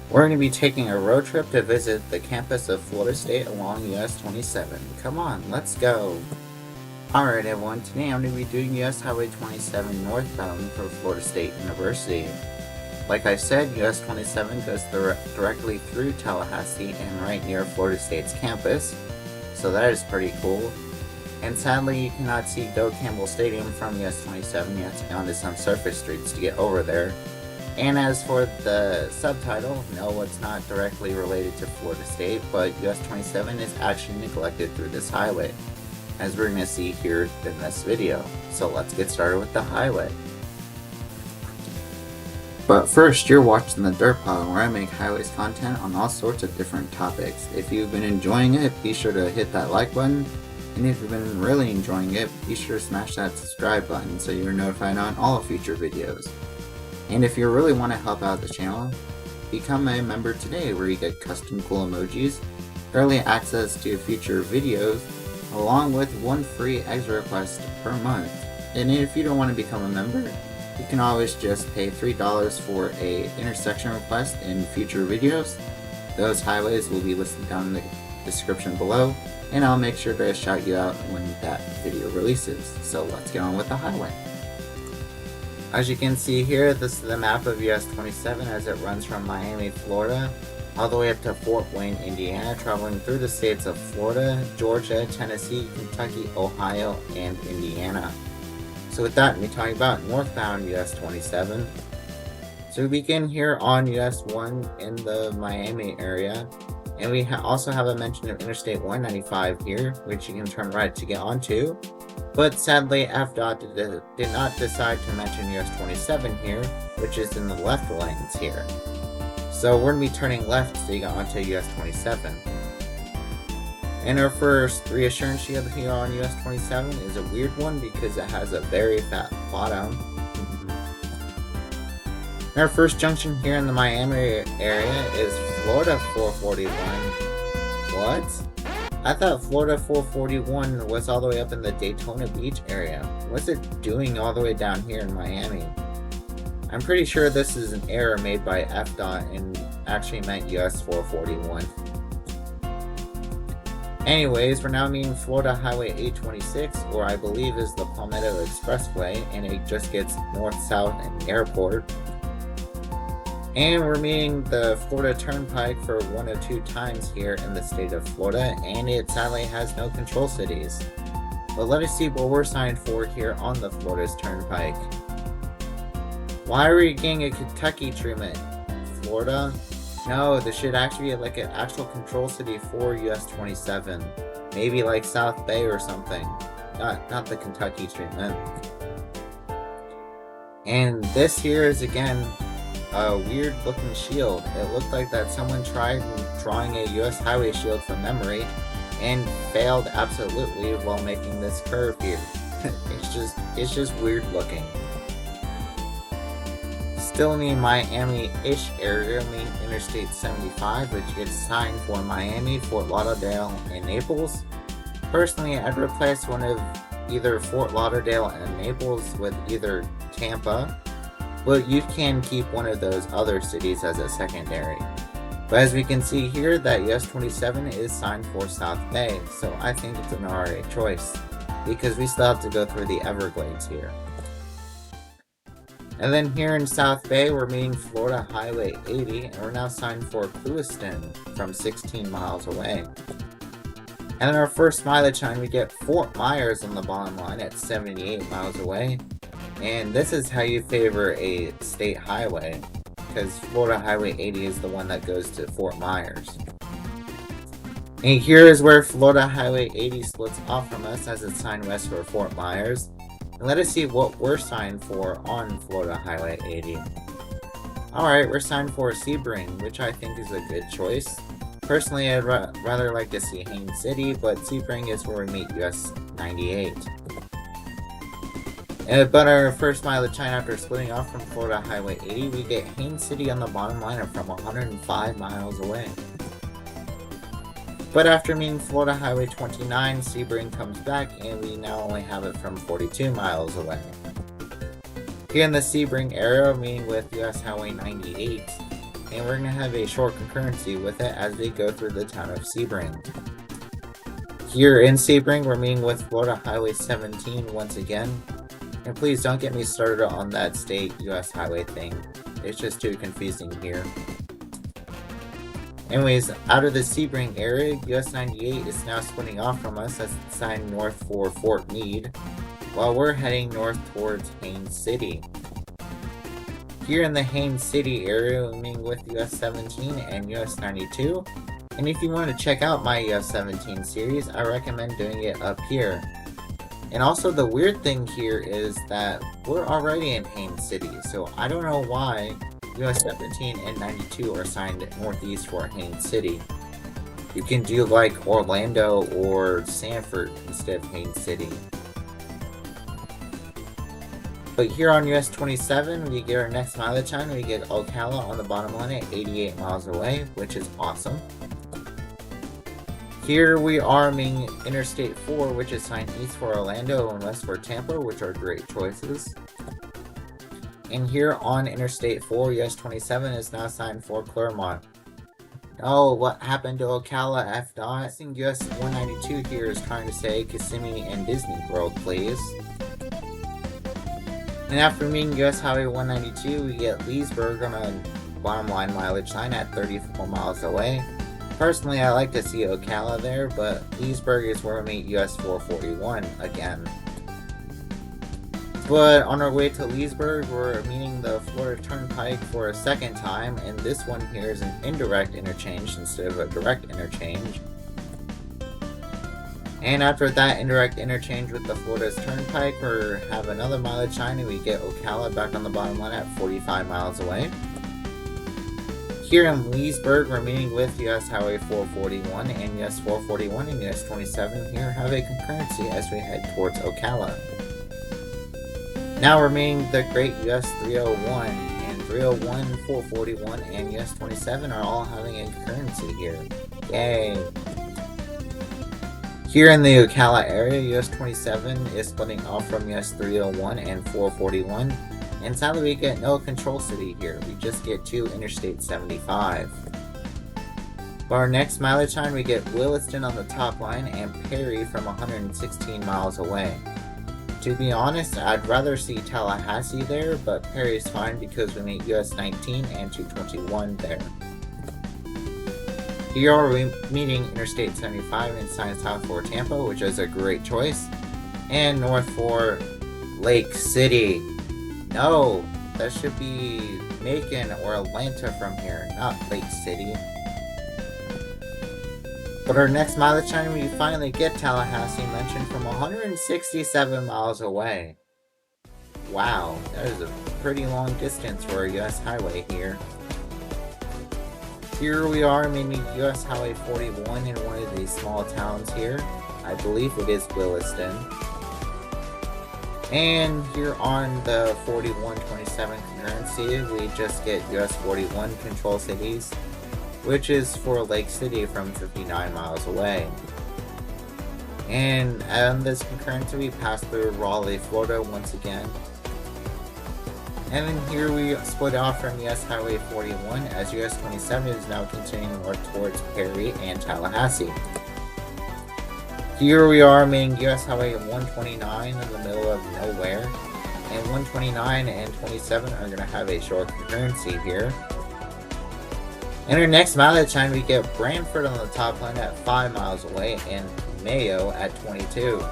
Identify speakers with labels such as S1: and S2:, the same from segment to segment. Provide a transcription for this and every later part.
S1: We're going to be taking a road trip to visit the campus of Florida State along US 27. Come on, let's go! Alright everyone, today I'm going to be doing US Highway 27 northbound for Florida State University. Like I said, US 27 goes directly through Tallahassee and right near Florida State's campus, so that is pretty cool. And sadly, you cannot see Doak Campbell Stadium from US 27, you have to go onto some surface streets to get over there. And as for the subtitle, no, it's not directly related to Florida State, but US 27 is actually neglected through this highway, as we're going to see here in this video. So let's get started with the highway. But first, you're watching the TheDerpHog, where I make highways content on all sorts of different topics. If you've been enjoying it, be sure to hit that like button. And if you've been really enjoying it, be sure to smash that subscribe button so you're notified on all future videos. And if you really want to help out the channel, become a member today, where you get custom cool emojis, early access to future videos, along with one free extra request per month. And if you don't want to become a member, you can always just pay $3 for a intersection request in future videos. Those highways will be listed down in the description below, and I'll make sure to shout you out when that video releases. So let's get on with the highway. As you can see here, this is the map of US 27 as it runs from Miami, Florida, all the way up to Fort Wayne, Indiana, traveling through the states of Florida, Georgia, Tennessee, Kentucky, Ohio, and Indiana. So with that, we're talking about northbound US 27. So we begin here on US 1 in the Miami area, and we also have a mention of Interstate 195 here, which you can turn right to get onto. But sadly, FDOT did not decide to mention US 27 here, which is in the left lanes here. So we're going to be turning left to get onto US 27. And our first reassurance shield here on US 27 is a weird one because it has a very fat bottom. And our first junction here in the Miami area is Florida 441. What? I thought Florida 441 was all the way up in the Daytona Beach area. What's it doing all the way down here in Miami? I'm pretty sure this is an error made by FDOT and actually meant US 441. Anyways, we're now meeting Florida Highway 826, or I believe is the Palmetto Expressway, and it just gets north-south in the airport. And we're meeting the Florida Turnpike for one of two times here in the state of Florida, and it sadly has no control cities. But let us see what we're signed for here on the Florida's Turnpike. Why are we getting a Kentucky treatment? Florida? No, this should actually be like an actual control city for US 27. Maybe like South Bay or something. Not the Kentucky treatment. And this here is again a weird looking shield. It looked like that someone tried drawing a US highway shield from memory and failed absolutely while making this curve here. it's just weird looking. Still in the Miami-ish area, meaning Interstate 75, which gets signed for Miami, Fort Lauderdale, and Naples. Personally, I'd replace one of either Fort Lauderdale and Naples with either Tampa, but you can keep one of those other cities as a secondary. But as we can see here, that US 27 is signed for South Bay, so I think it's an alright choice, because we still have to go through the Everglades here. And then here in South Bay, we're meeting Florida Highway 80, and we're now signed for Clewiston from 16 miles away. And in our first mileage time, we get Fort Myers on the bottom line at 78 miles away. And this is how you favor a state highway, because Florida Highway 80 is the one that goes to Fort Myers. And here is where Florida Highway 80 splits off from us as it's signed west for Fort Myers. And let us see what we're signed for on Florida Highway 80. Alright, we're signed for Sebring, which I think is a good choice. Personally, I'd rather like to see Haines City, but Sebring is where we meet US 98. But our first mileage time after splitting off from Florida Highway 80, we get Haines City on the bottom line from 105 miles away. But after meeting Florida Highway 29, Sebring comes back and we now only have it from 42 miles away. Here in the Sebring area, meeting with US Highway 98, and we're going to have a short concurrency with it as we go through the town of Sebring. Here in Sebring, we're meeting with Florida Highway 17 once again. And please don't get me started on that state US highway thing. It's just too confusing here. Anyways, out of the Sebring area, US 98 is now splitting off from us as it's signed north for Fort Meade, while we're heading north towards Haines City. Here in the Haines City area, we're meeting with US 17 and US 92. And if you want to check out my US 17 series, I recommend doing it up here. And also the weird thing here is that we're already in Haines City, so I don't know why US 17 and 92 are signed northeast for Haines City. You can do like Orlando or Sanford instead of Haines City. But here on US 27, we get our next mileage time. We get Ocala on the bottom line at 88 miles away, which is awesome. Here we are meeting Interstate 4, which is signed east for Orlando and west for Tampa, which are great choices. And here on Interstate 4, US 27 is now signed for Claremont. Oh, what happened to Ocala FDOT? I think US 192 here is trying to say Kissimmee and Disney World, please. And after meeting US Highway 192, we get Leesburg on a bottom line mileage sign at 34 miles away. Personally, I like to see Ocala there, but Leesburg is where we meet US 441 again. But on our way to Leesburg, we're meeting the Florida Turnpike for a second time, and this one here is an indirect interchange instead of a direct interchange. And after that indirect interchange with the Florida's Turnpike, we have another mileage sign and we get Ocala back on the bottom line at 45 miles away. Here in Leesburg, we're meeting with US Highway 441 and US 441 and US 27 here have a concurrency as we head towards Ocala. Now we're meeting the great US 301, and 301, 441, and US 27 are all having a concurrency here. Yay! Here in the Ocala area, US 27 is splitting off from US 301 and 441. And sadly, we get no control city here. We just get to Interstate 75. For our next mileage time, we get Williston on the top line and Perry from 116 miles away. To be honest, I'd rather see Tallahassee there, but Perry's fine because we meet US 19 and 221 there. Here are we meeting Interstate 75 and sign south for Tampa, which is a great choice, and north for Lake City. No, that should be Macon or Atlanta from here, not Lake City. But our next mileage time, we finally get Tallahassee mentioned from 167 miles away. Wow, that is a pretty long distance for a US highway here. Here we are meeting US Highway 41 in one of these small towns here. I believe it is Williston. And here on the 4127 concurrency, we just get US 41 control cities, which is for Lake City from 59 miles away. And on this concurrency, we pass through Raleigh, Florida once again. And then here we split off from US Highway 41 as US 27 is now continuing north towards Perry and Tallahassee. Here we are meeting US Highway 129 in the middle of nowhere, and 129 and 27 are going to have a short concurrency here. In our next mileage time, we get Brantford on the top line at 5 miles away and Mayo at 22.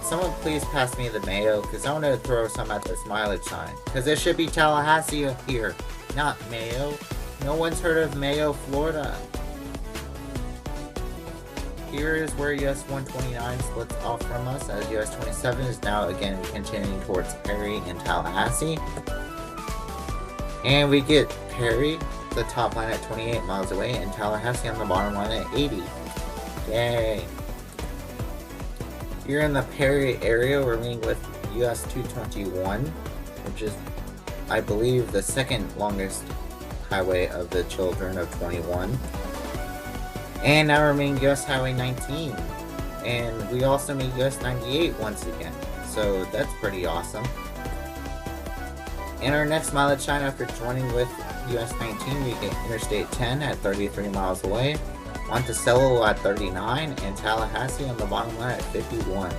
S1: Someone please pass me the Mayo, because I want to throw some at this mileage sign. Because it should be Tallahassee up here, not Mayo. No one's heard of Mayo, Florida. Here is where US 129 splits off from us, as US 27 is now again continuing towards Perry and Tallahassee. And we get Perry, the top line at 28 miles away, and Tallahassee on the bottom line at 80. Yay! Here in the Perry area, we're meeting with US 221, which is, I believe, the second longest highway of the children of 21. And now we're meeting US Highway 19. And we also meet US 98 once again. So that's pretty awesome. And our next mileage time after joining with US 19, we get Interstate 10 at 33 miles away, Monticello at 39, and Tallahassee on the bottom line at 51.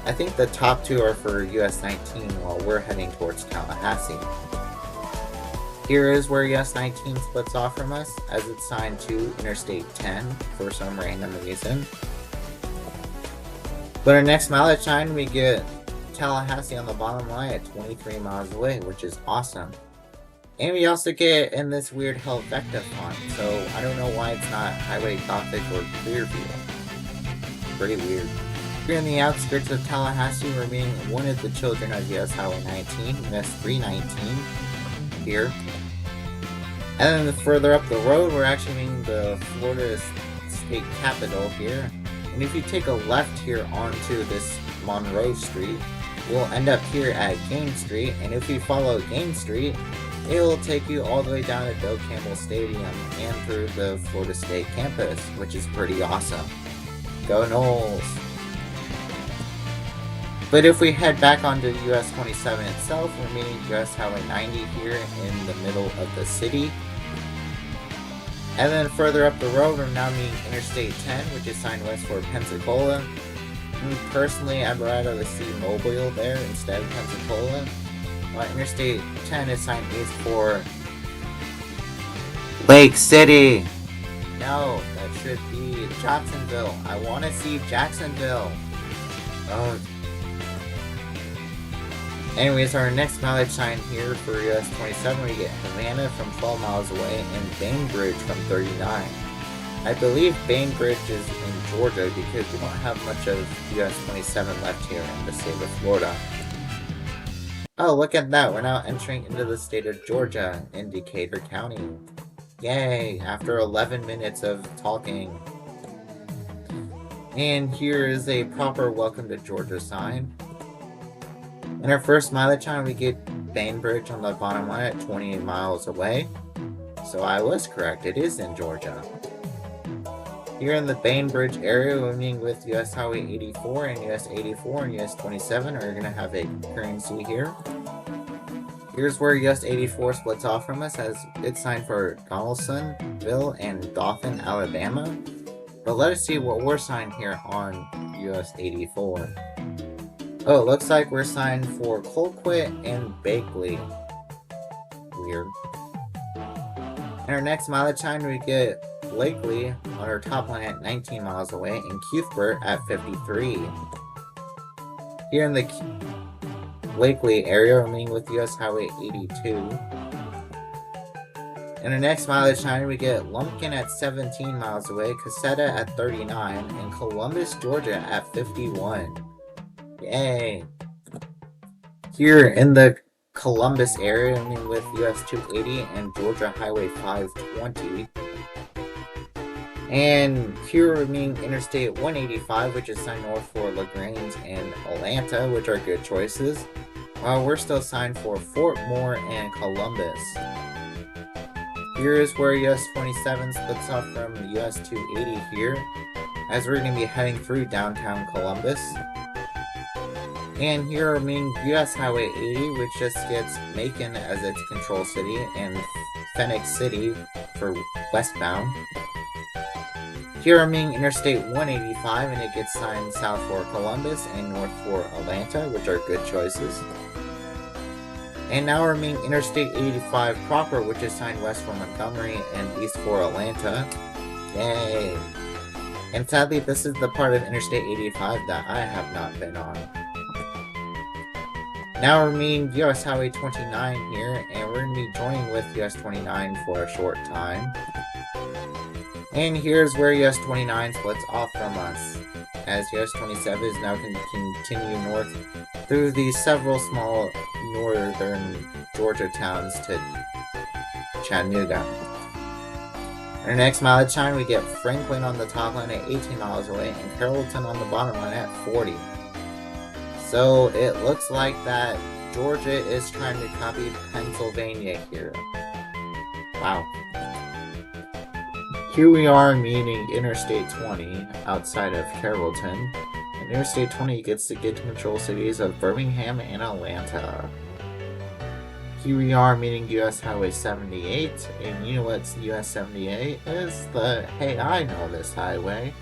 S1: I think the top two are for US 19 while we're heading towards Tallahassee. Here is where US 19 splits off from us, as it's signed to Interstate 10 for some random reason. But our next mileage sign, we get Tallahassee on the bottom line at 23 miles away, which is awesome. And we also get in this weird Helvetica font, so I don't know why it's not Highway Gothic or Clearview. Pretty weird. Here in the outskirts of Tallahassee, we're meeting one of the children of US Highway 19, US 319, here. And then further up the road, we're actually meeting the Florida State Capitol here. And if you take a left here onto this Monroe Street, we'll end up here at Gaines Street, and if you follow Gaines Street, it will take you all the way down to Bill Campbell Stadium and through the Florida State campus, which is pretty awesome. Go Noles! But if we head back onto US 27 itself, we're meeting US Highway 90 here in the middle of the city. And then further up the road, we're now meeting Interstate 10, which is signed west for Pensacola. Me personally, I'd rather see Mobile there instead of Pensacola. While Interstate 10 is signed east for Lake City. No, that should be Jacksonville. I want to see Jacksonville. Oh. Anyways, our next mileage sign here for US 27, we get Havana from 12 miles away and Bainbridge from 39. I believe Bainbridge is in Georgia because we don't have much of US 27 left here in the state of Florida. Oh, look at that. We're now entering into the state of Georgia in Decatur County. Yay, after 11 minutes of talking. And here is a proper welcome to Georgia sign. In our first mileage sign, we get Bainbridge on the bottom line at 28 miles away. So I was correct, it is in Georgia. Here in the Bainbridge area, we're meeting with US Highway 84 and US 84 and US 27 are going to have a currency here. Here's where US 84 splits off from us, as it's signed for Donaldsonville and Dothan, Alabama. But let us see what we're signed here on US 84. Oh, it looks like we're signed for Colquitt and Bakley. Weird. In our next mileage sign, we get Blakely on our top line at 19 miles away and Cuthbert at 53. Here in the Blakely area, we're meeting with US Highway 82. In our next mileage sign, we get Lumpkin at 17 miles away, Cassetta at 39, and Columbus, Georgia at 51. Yay! Here in the Columbus area, I mean with US 280 and Georgia Highway 520. And here we're meeting Interstate 185, which is signed north for LaGrange and Atlanta, which are good choices. While we're still signed for Fort Moore and Columbus. Here is where US 27 splits off from US 280 here, as we're going to be heading through downtown Columbus. And here are meeting US Highway 80, which just gets Macon as its control city, and Phoenix City for westbound. Here are meeting Interstate 185, and it gets signed south for Columbus and north for Atlanta, which are good choices. And now we're meeting Interstate 85 proper, which is signed west for Montgomery and east for Atlanta. Yay! And sadly, this is the part of Interstate 85 that I have not been on. Now we're meeting US Highway 29 here, and we're going to be joining with US 29 for a short time. And here's where US 29 splits off from us, as US 27 is now going to continue north through these several small northern Georgia towns to Chattanooga. Our next mileage sign, we get Franklin on the top line at 18 miles away and Carrollton on the bottom line at 40. So it looks like that Georgia is trying to copy Pennsylvania here. Wow. Here we are meeting Interstate 20 outside of Carrollton. And Interstate 20 gets to get to control cities of Birmingham and Atlanta. Here we are meeting US Highway 78, and you know what US 78 is? Hey, I know this highway.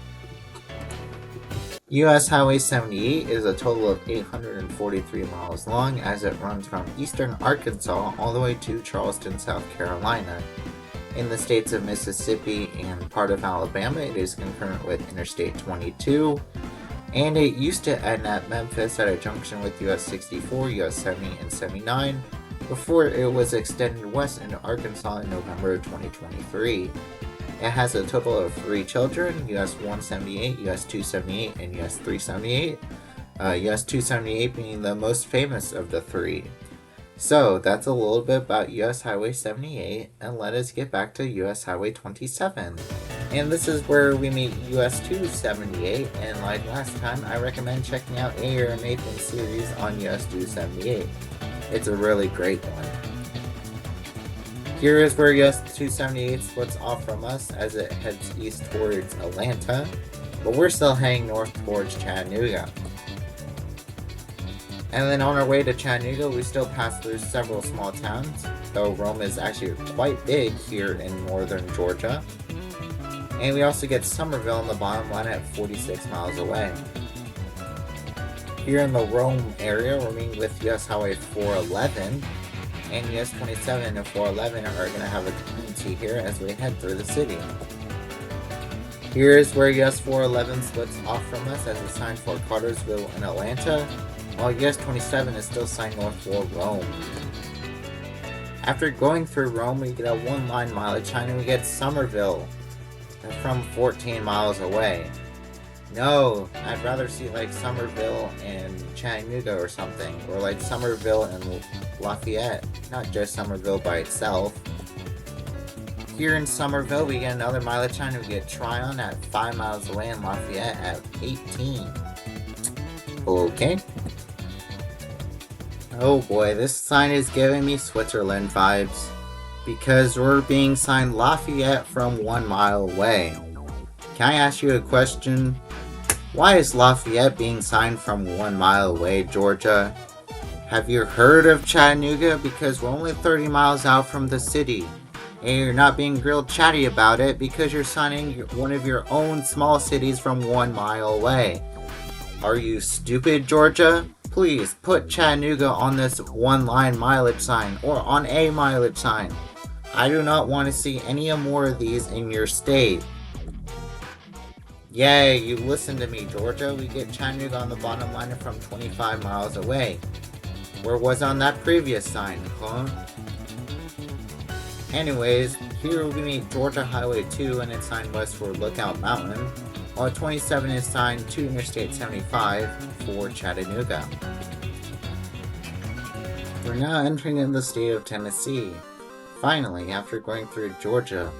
S1: US Highway 78 is a total of 843 miles long as it runs from eastern Arkansas all the way to Charleston, South Carolina. In the states of Mississippi and part of Alabama, it is concurrent with Interstate 22, and it used to end at Memphis at a junction with US 64, US 70, and 79, before it was extended west into Arkansas in November of 2023. It has a total of 3 children, US 178, US 278, and US 378, US 278 being the most famous of the 3. So that's a little bit about US Highway 78, and let us get back to US Highway 27. And this is where we meet US 278, and like last time, I recommend checking out Ayer and Nathan's series on US 278. It's a really great one. Here is where US 278 splits off from us as it heads east towards Atlanta, but we're still heading north towards Chattanooga. And then on our way to Chattanooga, we still pass through several small towns, though Rome is actually quite big here in northern Georgia. And we also get Summerville on the bottom line at 46 miles away. Here in the Rome area, we're meeting with US Highway 411, and US 27 and 411 are going to have a community here as we head through the city. Here is where US 411 splits off from us as it's signed for Cartersville and Atlanta, while US 27 is still signed north for Rome. After going through Rome, we get a 1-line mileage sign and we get Summerville from 14 miles away. No, I'd rather see like Summerville and Chattanooga or something, or like Summerville and Lafayette, not just Summerville by itself. Here in Summerville, we get another mileage sign and we get Tryon at 5 miles away and Lafayette at 18. Okay. Oh boy, this sign is giving me Switzerland vibes, because we're being signed Lafayette from 1 mile away. Can I ask you a question? Why is Lafayette being signed from 1 mile away, Georgia? Have you heard of Chattanooga? Because we're only 30 miles out from the city, and you're not being real chatty about it because you're signing one of your own small cities from 1 mile away. Are you stupid, Georgia? Please put Chattanooga on this 1-line mileage sign, or on a mileage sign. I do not want to see any more of these in your state. Yay, you listen to me, Georgia. We get Chattanooga on the bottom line from 25 miles away. Where was on that previous sign, huh? Anyways, here we meet Georgia Highway 2 and it's signed west for Lookout Mountain, while 27 is signed to Interstate 75 for Chattanooga. We're now entering in the state of Tennessee, finally, after going through Georgia.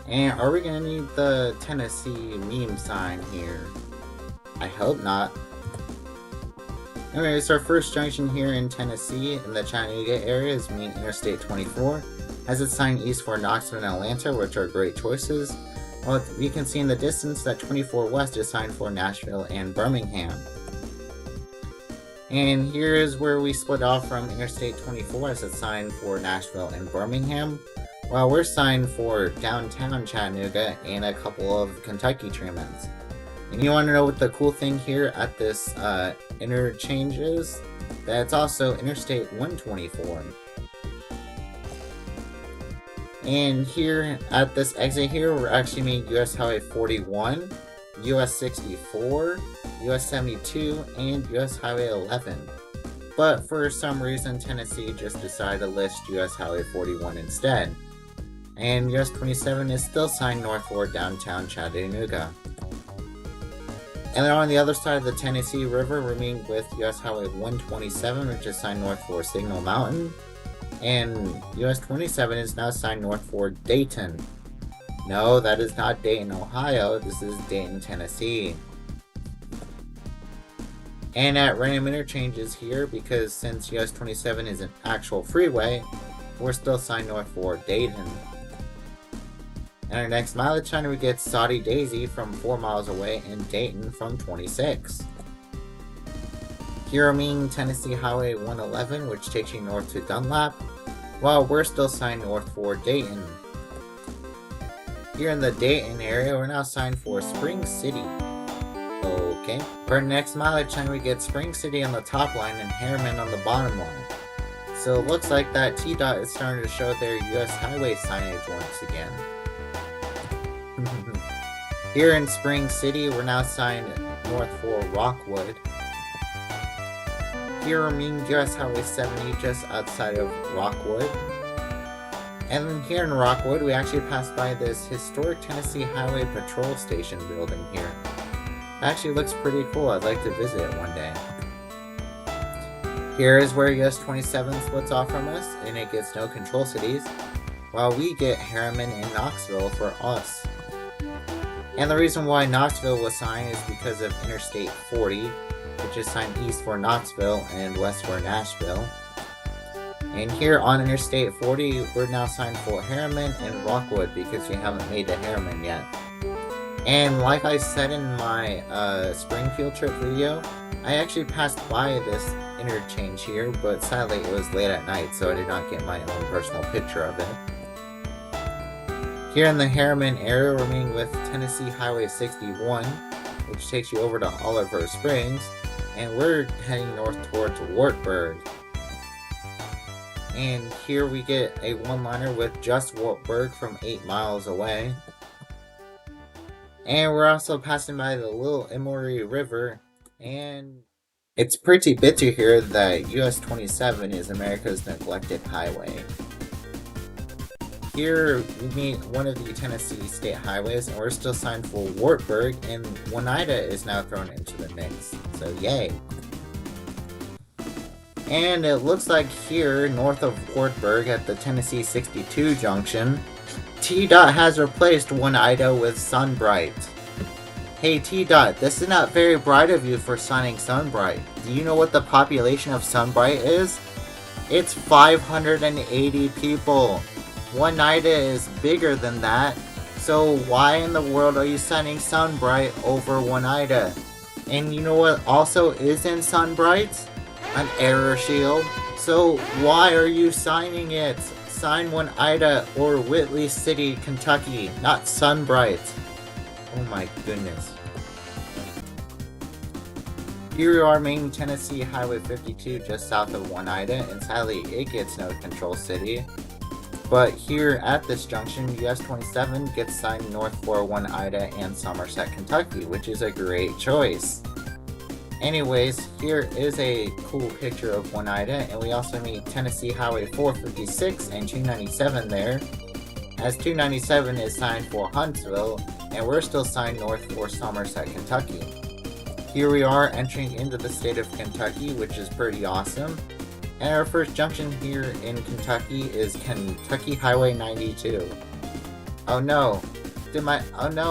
S1: And are we going to need the Tennessee meme sign here? I hope not. Anyways, our first junction here in Tennessee in the Chattanooga area is meeting Interstate 24, as it's signed east for Knoxville and Atlanta, which are great choices. Well, we can see in the distance that 24 West is signed for Nashville and Birmingham. And here is where we split off from Interstate 24 as it's signed for Nashville and Birmingham, while we're signed for downtown Chattanooga and a couple of Kentucky treatments. And you want to know what the cool thing here at this interchange is? That it's also Interstate 124. And here at this exit here, we're actually meeting US Highway 41, US 64, US 72, and US Highway 11. But for some reason, Tennessee just decided to list US Highway 41 instead. And US 27 is still signed north for downtown Chattanooga. And then on the other side of the Tennessee River, we're meeting with US Highway 127, which is signed north for Signal Mountain. And US 27 is now signed north for Dayton. No, that is not Dayton, Ohio. This is Dayton, Tennessee. And at random interchanges here, because since US 27 is an actual freeway, we're still signed north for Dayton. And our next mileage sign, we get Saudi Daisy from 4 miles away and Dayton from 26. Here Tennessee Highway 111, which takes you north to Dunlap, while we're still signed north for Dayton. Here in the Dayton area, we're now signed for Spring City. Okay, for our next mileage sign, we get Spring City on the top line and Harriman on the bottom line. So it looks like that T-Dot is starting to show their US highway signage once again. Here in Spring City, we're now signed north for Rockwood. Here US Highway 70 just outside of Rockwood. And then here in Rockwood, we actually passed by this historic Tennessee Highway Patrol Station building here. It actually looks pretty cool. I'd like to visit it one day. Here is where US 27 splits off from us, and it gets no control cities, while we get Harriman and Knoxville for us. And the reason why Knoxville was signed is because of Interstate 40, which is signed east for Knoxville and west for Nashville. And here on Interstate 40, we're now signed for Harriman and Rockwood because we haven't made to Harriman yet. And like I said in my spring field trip video, I actually passed by this interchange here, but sadly it was late at night, so I did not get my own personal picture of it. Here in the Harriman area, we're meeting with Tennessee Highway 61, which takes you over to Oliver Springs, and we're heading north towards Wartburg. And here we get a one-liner with just Wartburg from 8 miles away. And we're also passing by the Little Emory River, and it's pretty bitter here that US 27 is America's neglected highway. Here we meet one of the Tennessee state highways, and we're still signed for Wartburg, and Oneida is now thrown into the mix, so yay. And it looks like here, north of Wartburg at the Tennessee 62 junction, T-Dot has replaced Oneida with Sunbright. Hey T-Dot, this is not very bright of you for signing Sunbright. Do you know what the population of Sunbright is? It's 580 people. Oneida is bigger than that. So why in the world are you signing Sunbright over Oneida? And you know what also is in Sunbright? An error shield. So why are you signing it? Sign Oneida or Whitley City, Kentucky, not Sunbright. Oh my goodness. Here you are, main Tennessee Highway 52 just south of Oneida, and sadly it gets no control city. But here at this junction, US 27 gets signed north for Oneida and Somerset, Kentucky, which is a great choice. Anyways, here is a cool picture of Oneida, and we also meet Tennessee Highway 456 and 297 there, as 297 is signed for Huntsville, and we're still signed north for Somerset, Kentucky. Here we are entering into the state of Kentucky, which is pretty awesome. And our first junction here in Kentucky is Kentucky Highway 92. Oh no,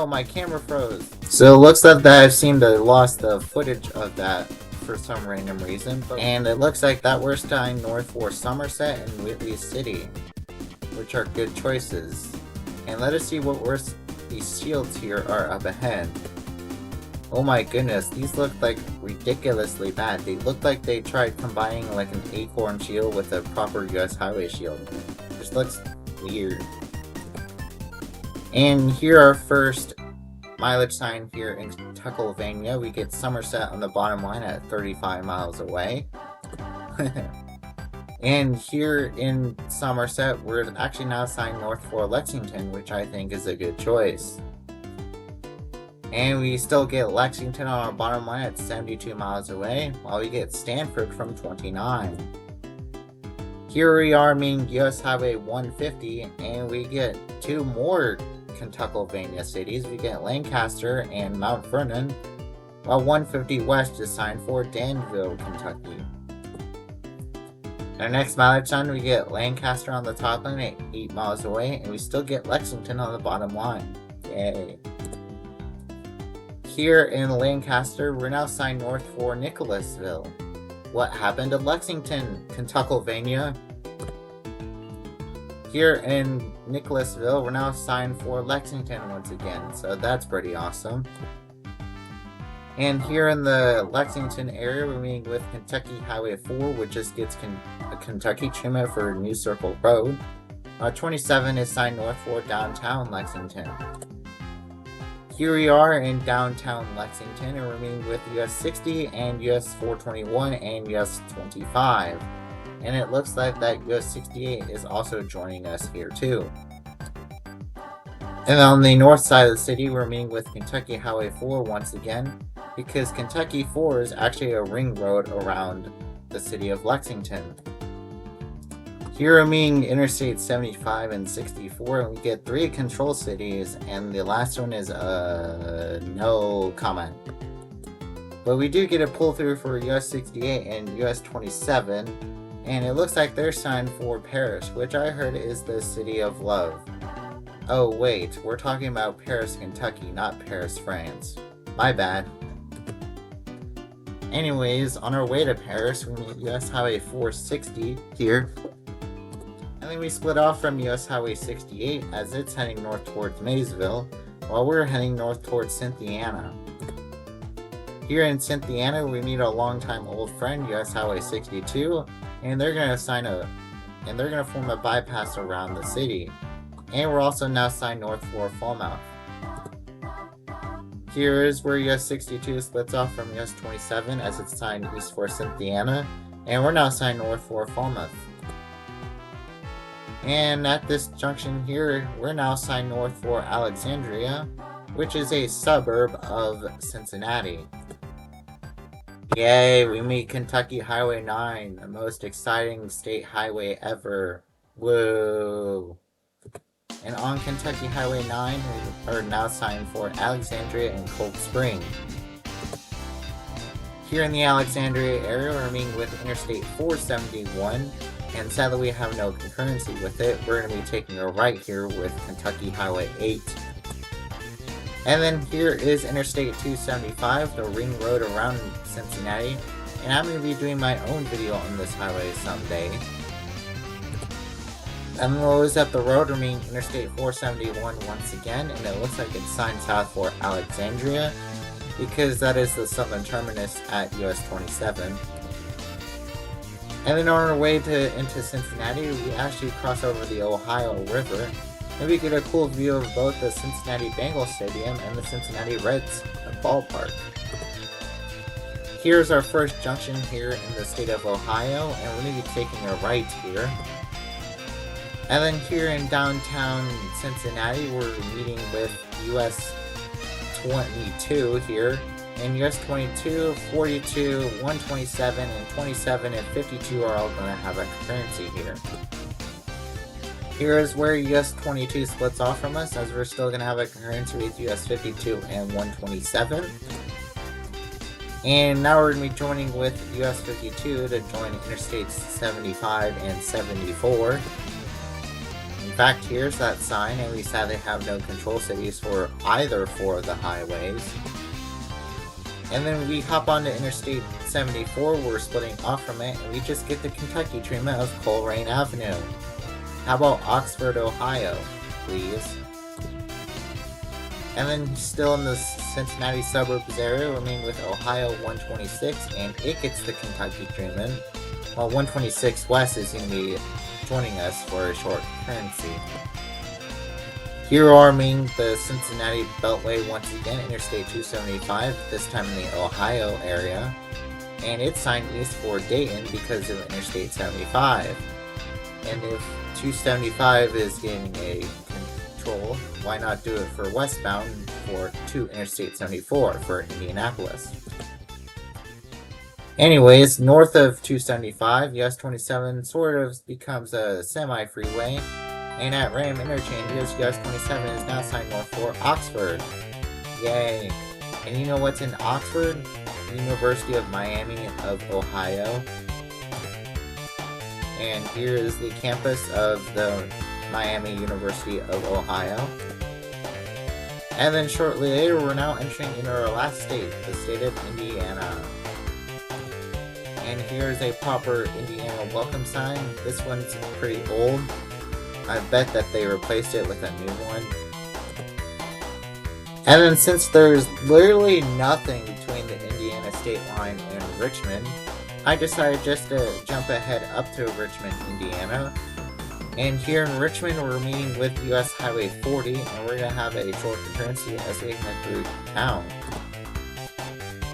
S1: my camera froze. So it looks like that I've seemed to have lost the footage of that for some random reason. And it looks like that we're staying north for Somerset and Whitley City, which are good choices. And let us see what these shields here are up ahead. Oh my goodness, these look like ridiculously bad. They look like they tried combining like an acorn shield with a proper US highway shield. It just looks weird. And here our first mileage sign here in Kentuckylvania. We get Somerset on the bottom line at 35 miles away. And here in Somerset, we're actually now signed north for Lexington, which I think is a good choice. And we still get Lexington on our bottom line at 72 miles away, while we get Stanford from 29. Here we are meeting US Highway 150, and we get two more Kentuckylvania cities. We get Lancaster and Mount Vernon, while 150 West is signed for Danville, Kentucky. Our next mileage sign, we get Lancaster on the top line at 8 miles away, and we still get Lexington on the bottom line. Yay. Here in Lancaster, we're now signed north for Nicholasville. What happened to Lexington, Kentuckylvania? Here in Nicholasville, we're now signed for Lexington once again, so that's pretty awesome. And here in the Lexington area, we're meeting with Kentucky Highway 4, which just gets a Kentucky trim for New Circle Road. 27 is signed north for downtown Lexington. Here we are in downtown Lexington, and we're meeting with US 60 and US 421 and US 25. And it looks like that US 68 is also joining us here too. And on the north side of the city, we're meeting with Kentucky Highway 4 once again, because Kentucky 4 is actually a ring road around the city of Lexington. Here we're meeting Interstate 75 and 64, and we get 3 control cities, and the last one is no comment. But we do get a pull through for US 68 and US 27, and it looks like they're signed for Paris, which I heard is the city of love. Oh wait, we're talking about Paris, Kentucky, not Paris, France. My bad. Anyways, on our way to Paris, we meet US Highway 460 here. And then we split off from US Highway 68 as it's heading north towards Maysville, while we're heading north towards Cynthiana. Here in Cynthiana, we meet a longtime old friend, US Highway 62, and they're gonna form a bypass around the city. And we're also now signed north for Falmouth. Here is where US 62 splits off from US 27 as it's signed east for Cynthiana, and we're now signed north for Falmouth. And at this junction here, we're now signed north for Alexandria, which is a suburb of Cincinnati. Yay, we meet Kentucky Highway 9, the most exciting state highway ever. Woo! And on Kentucky Highway 9, we are now signed for Alexandria and Cold Spring. Here in the Alexandria area, we're meeting with Interstate 471, and sadly we have no concurrency with it. We're going to be taking a right here with Kentucky Highway 8. And then here is Interstate 275, the ring road around Cincinnati, and I'm going to be doing my own video on this highway someday. And Noles at the road, we're meeting Interstate 471 once again, and it looks like it's signed south for Alexandria, because that is the southern terminus at US 27. And then on our way into Cincinnati, we actually cross over the Ohio River, and we get a cool view of both the Cincinnati Bengals Stadium and the Cincinnati Reds ballpark. Here's our first junction here in the state of Ohio, and we're going to be taking a right here. And then here in downtown Cincinnati, we're meeting with US 22 here. And US 22, 42, 127, and 27 and 52 are all going to have a concurrency here. Here is where US 22 splits off from us, as we're still going to have a concurrency with US 52 and 127. And now we're going to be joining with US 52 to join Interstates 75 and 74. In fact, here's that sign, and we sadly have no control cities for either four of the highways. And then we hop onto Interstate 74, we're splitting off from it, and we just get the Kentucky treatment of Coleraine Avenue. How about Oxford, Ohio, please? And then still in the Cincinnati suburbs area, we're meeting with Ohio 126, and it gets the Kentucky treatment, while 126 West is going to be joining us for a short currency. Here are meeting the Cincinnati Beltway once again, Interstate 275, this time in the Ohio area, and it's signed east for Dayton because of Interstate 75. And if 275 is getting a control, why not do it for westbound to Interstate 74 for Indianapolis? Anyways, north of 275, US 27 sort of becomes a semi-freeway, and at random interchanges, US 27 is now signed north for Oxford. Yay! And you know what's in Oxford? University of Miami of Ohio. And here is the campus of the Miami University of Ohio. And then shortly later, we're now entering into our last state, the state of Indiana. And here's a proper Indiana welcome sign. This one's pretty old. I bet that they replaced it with a new one. And then since there's literally nothing between state line in Richmond, I decided just to jump ahead up to Richmond, Indiana. And here in Richmond, we're meeting with US Highway 40, and we're going to have a short concurrence as we head through town.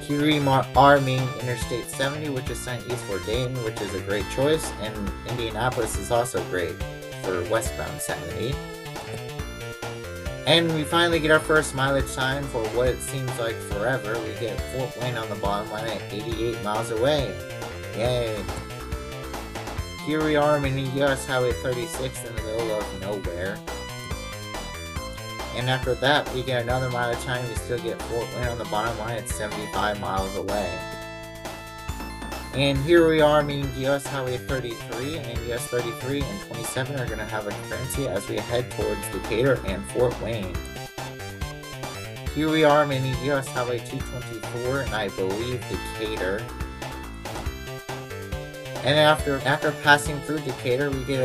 S1: Here we are meeting Interstate 70, which is signed east for Dayton, which is a great choice, and Indianapolis is also great for westbound 70. And we finally get our first mileage sign for what it seems like forever. We get Fort Wayne on the bottom line at 88 miles away. Yay! Here we are meeting US Highway 36 in the middle of nowhere. And after that, we get another mileage sign. We still get Fort Wayne on the bottom line at 75 miles away. And here we are meeting US Highway 33, and US 33 and 27 are going to have a concurrency as we head towards Decatur and Fort Wayne. Here we are meeting US Highway 224 and I believe Decatur. And after passing through Decatur, we get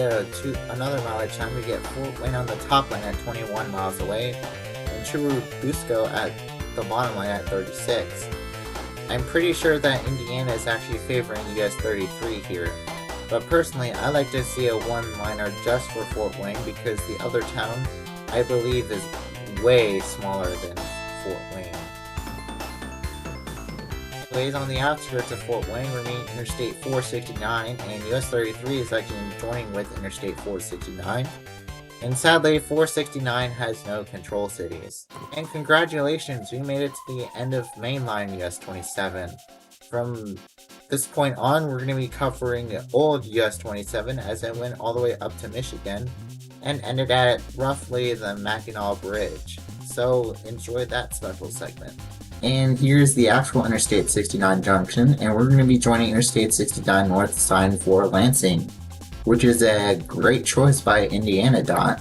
S1: another mileage time. We get Fort Wayne on the top line at 21 miles away, and Churubusco at the bottom line at 36. I'm pretty sure that Indiana is actually favoring US 33 here, but personally I like to see a one-liner just for Fort Wayne because the other town, I believe, is way smaller than Fort Wayne. Anyways, on the outskirts of Fort Wayne, we're meeting Interstate 469, and US 33 is actually joining with Interstate 469. And sadly, 469 has no control cities. And congratulations, we made it to the end of mainline US 27. From this point on, we're going to be covering old US 27 as it went all the way up to Michigan and ended at roughly the Mackinac Bridge. So enjoy that special segment. And here's the actual Interstate 69 junction, and we're going to be joining Interstate 69 North sign for Lansing, which is a great choice by Indiana Dot.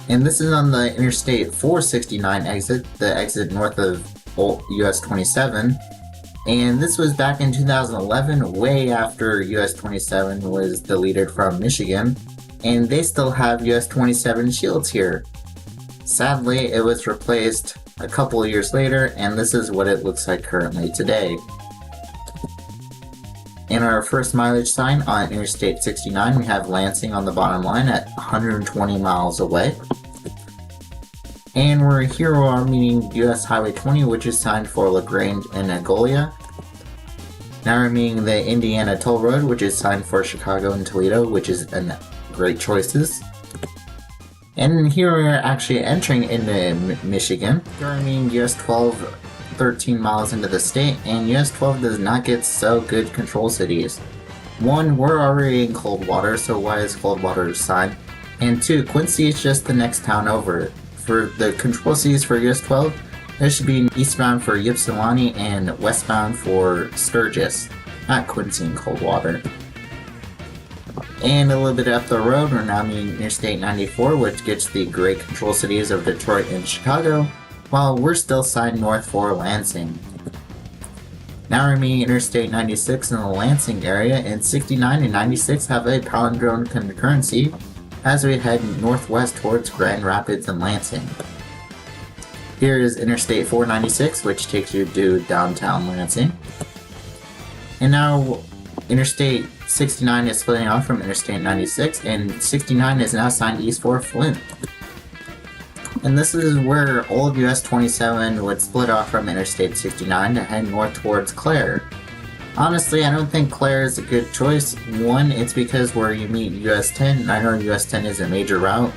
S1: And this is on the Interstate 469 exit, the exit north of US 27. And this was back in 2011, way after US 27 was deleted from Michigan, and they still have US 27 shields here. Sadly, it was replaced a couple of years later, and this is what it looks like currently today. In our first mileage sign on Interstate 69, we have Lansing on the bottom line at 120 miles away. And we're here we are meeting US Highway 20, which is signed for LaGrange and Nagoya. Now we're meeting the Indiana Toll Road, which is signed for Chicago and Toledo, which is great choices. And here we're actually entering into Michigan. We're meeting US 12 13 miles into the state, and US 12 does not get so good control cities. One, we're already in Coldwater, so why is Coldwater signed? And two, Quincy is just the next town over. For the control cities for US 12, there should be eastbound for Ypsilanti and westbound for Sturgis, not Quincy and Coldwater. And a little bit up the road, we're now meeting Interstate 94, which gets the great control cities of Detroit and Chicago, while we're still signed north for Lansing. Now we're meeting Interstate 96 in the Lansing area, and 69 and 96 have a palindrome concurrency as we head northwest towards Grand Rapids and Lansing. Here is Interstate 496, which takes you to downtown Lansing. And now Interstate 69 is splitting off from Interstate 96, and 69 is now signed east for Flint. And this is where old US 27 would split off from Interstate 69 to head north towards Clare. Honestly, I don't think Clare is a good choice. One, it's because where you meet US 10, and I know US 10 is a major route,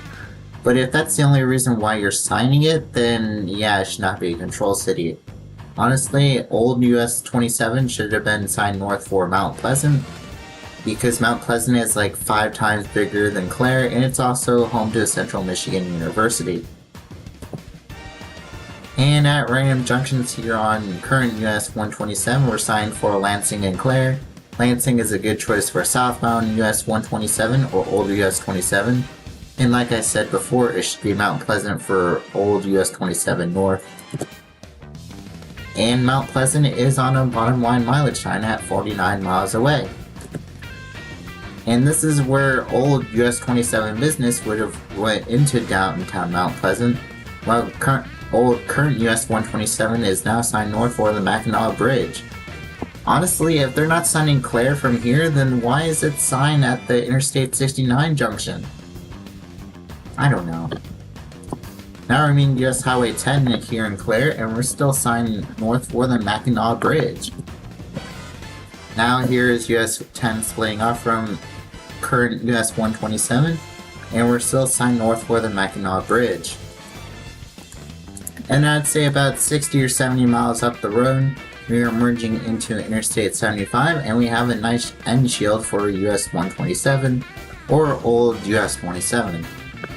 S1: but if that's the only reason why you're signing it, then yeah, it should not be a control city. Honestly, old US 27 should have been signed north for Mount Pleasant, because Mount Pleasant is like 5 times bigger than Clare, and it's also home to Central Michigan University. And at random junctions here on current US 127, we're signed for Lansing and Clare. Lansing is a good choice for southbound US 127 or old US 27. And like I said before, it should be Mount Pleasant for old US 27 north. And Mount Pleasant is on a bottom line mileage sign at 49 miles away. And this is where old US 27 business would have went into downtown Mount Pleasant, while current US 127 is now signed north for the Mackinac Bridge. Honestly, if they're not signing Clare from here, then why is it signed at the Interstate 69 junction? I don't know. Now we're meeting US Highway 10 here in Clare, and we're still signing north for the Mackinac Bridge. Now here is US 10 splitting off from current US 127, and we're still signed north for the Mackinac Bridge. And I'd say about 60 or 70 miles up the road, we are merging into Interstate 75, and we have a nice end shield for US 127, or old US 27.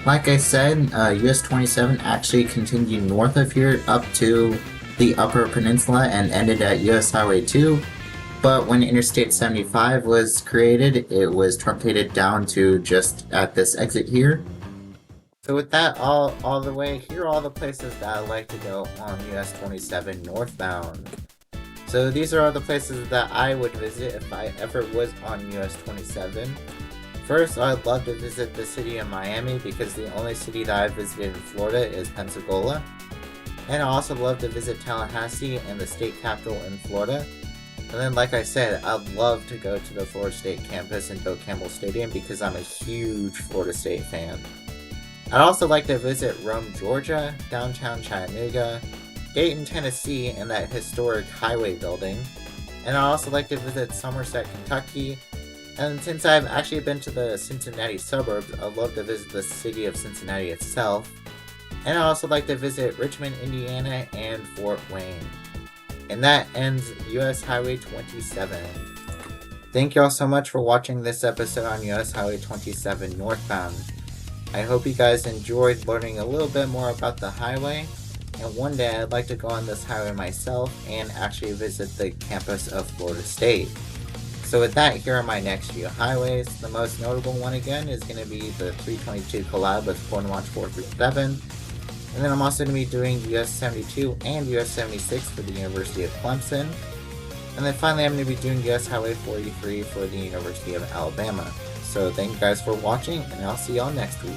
S1: Like I said, US 27 actually continued north of here up to the Upper Peninsula and ended at US Highway 2, but when Interstate 75 was created, it was truncated down to just at this exit here. So with that all the way, here are all the places that I like to go on US 27 northbound. So these are all the places that I would visit if I ever was on US 27. First, I'd love to visit the city of Miami because the only city that I've visited in Florida is Pensacola. And I also love to visit Tallahassee and the state capital in Florida. And then, like I said, I'd love to go to the Florida State campus and Bill Campbell Stadium because I'm a huge Florida State fan. I'd also like to visit Rome, Georgia, downtown Chattanooga, Dayton, Tennessee, and that historic highway building. And I'd also like to visit Somerset, Kentucky. And since I've actually been to the Cincinnati suburbs, I'd love to visit the city of Cincinnati itself. And I'd also like to visit Richmond, Indiana, and Fort Wayne. And that ends US Highway 27. Thank y'all so much for watching this episode on US Highway 27 northbound. I hope you guys enjoyed learning a little bit more about the highway, and one day I'd like to go on this highway myself and actually visit the campus of Florida State. So with that, here are my next few highways. The most notable one again is going to be the 322 collab with Cornwall 437. And then I'm also going to be doing US 72 and US 76 for the University of Clemson. And then finally I'm going to be doing US Highway 43 for the University of Alabama. So thank you guys for watching, and I'll see y'all next week.